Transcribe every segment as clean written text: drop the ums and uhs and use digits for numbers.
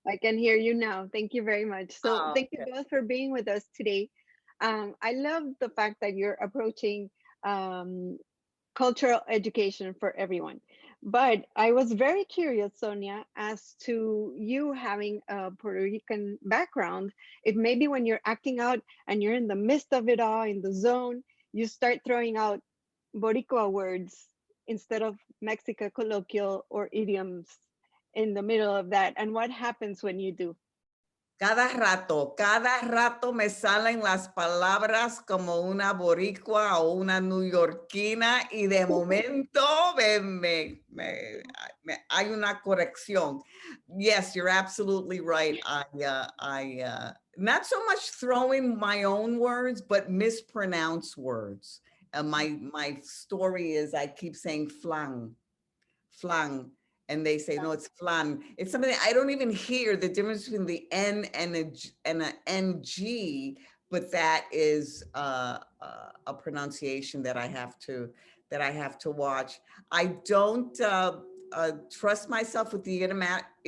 I can hear you now. Thank you very much. So, Oh, thank you both for being with us today. I love the fact that you're approaching um, cultural education for everyone. But I was very curious, Sonia, as to you having a Puerto Rican background. If maybe when you're acting out and you're in the midst of it all, in the zone, you start throwing out Boricua words instead of Mexican colloquial or idioms in the middle of that. And what happens when you do? cada rato me salen las palabras como una boricua o una neoyorquina y de momento hay una corrección. Yes, you're absolutely right. Not so much throwing my own words, but mispronounce words. My story is I keep saying flan, and they say, no, it's flan. It's something I don't even hear the difference between the N and a NG, but that is a pronunciation that I have to watch. I don't trust myself with the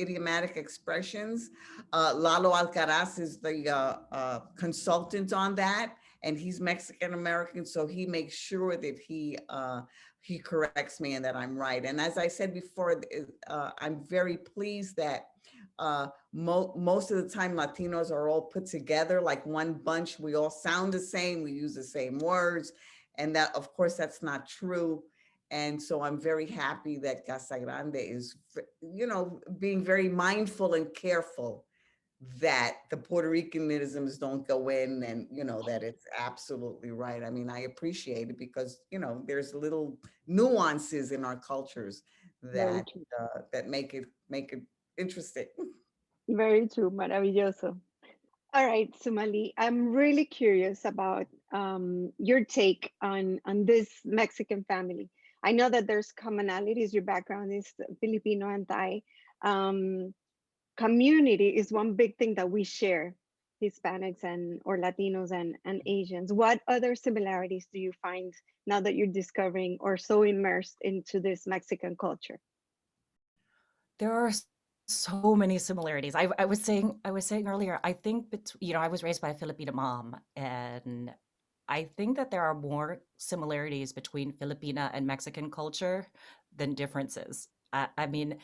idiomatic expressions. Lalo Alcaraz is the consultant on that, and he's Mexican American, so he makes sure that he corrects me and that I'm right. And as I said before, I'm very pleased that most of the time Latinos are all put together like one bunch. We all sound the same. We use the same words. And that, of course, that's not true. And so I'm very happy that Casagrande is, being very mindful and careful that the Puerto Ricanisms don't go in, and that it's absolutely right. I mean, I appreciate it because there's little nuances in our cultures Very that true. make it interesting. Very true. Maravilloso. All right, Sumalee, I'm really curious about your take on this Mexican family. I know that there's commonalities. Your background is Filipino and Thai. Um, Community is one big thing that we share, Hispanics and or Latinos and Asians. What other similarities do you find now that you're discovering or so immersed into this Mexican culture? There are so many similarities. I was saying earlier, I think I was raised by a Filipino mom, and I think that there are more similarities between Filipina and Mexican culture than differences. I mean,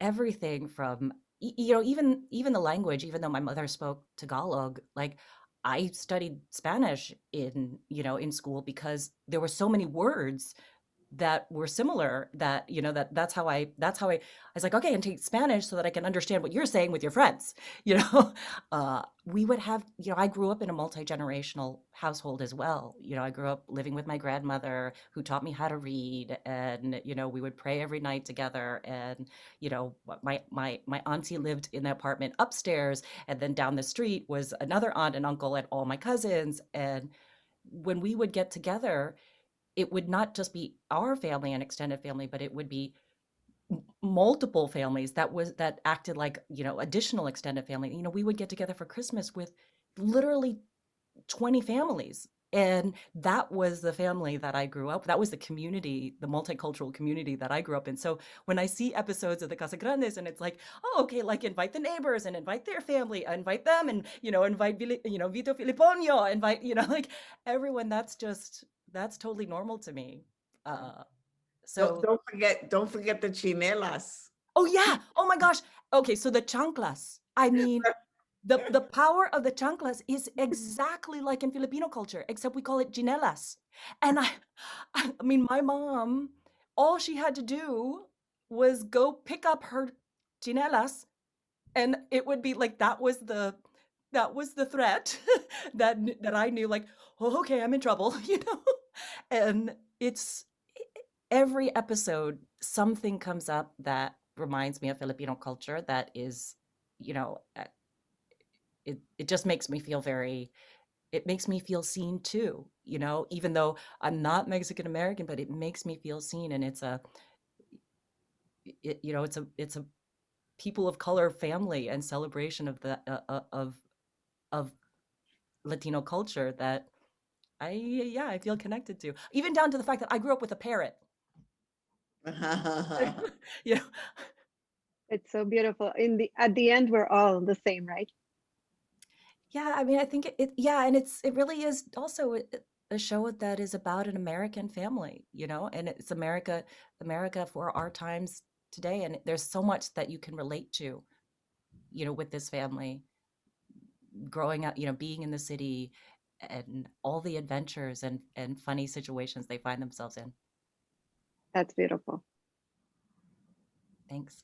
everything from even the language, even though my mother spoke Tagalog, like I studied Spanish in school because there were so many words that were similar, that that's how I was like, okay, and take Spanish so that I can understand what you're saying with your friends. you know we would have, I grew up in a multi-generational household as well. I grew up living with my grandmother, who taught me how to read, and we would pray every night together. And my auntie lived in the apartment upstairs, and then down the street was another aunt and uncle and all my cousins. And when we would get together, it would not just be our family and extended family, but it would be multiple families that acted like, additional extended family. We would get together for Christmas with literally 20 families. And that was the family that I grew up. That was the community, the multicultural community that I grew up in. So when I see episodes of the Casagrandes, and it's like, oh, okay, like invite the neighbors and invite their family, invite them, and invite Vito Filiponio, invite like everyone. That's totally normal to me. Uh, Don't so don't forget don't forget the chinelas. Oh yeah. Oh my gosh. Okay, so the chanclas. I mean, the power of the chanclas is exactly like in Filipino culture, except we call it ginelas. And I mean, my mom, all she had to do was go pick up her ginelas, and it would be like that was the threat that I knew, like, oh, okay, I'm in trouble, And it's every episode, something comes up that reminds me of Filipino culture. That is, you know, uh, it just makes me feel very. It makes me feel seen too. Even though I'm not Mexican American, but it makes me feel seen, and it's a people of color family and celebration of the of Latino culture that I feel connected to, even down to the fact that I grew up with a parrot. You know, It's so beautiful. In the at the end, we're all the same, right? Yeah, I mean, I think yeah, and it really is also a show that is about an American family, you know, and it's America for our times today, and there's so much that you can relate to, you know, with this family growing up, you know, being in the city and all the adventures and funny situations they find themselves in. That's beautiful. Thanks.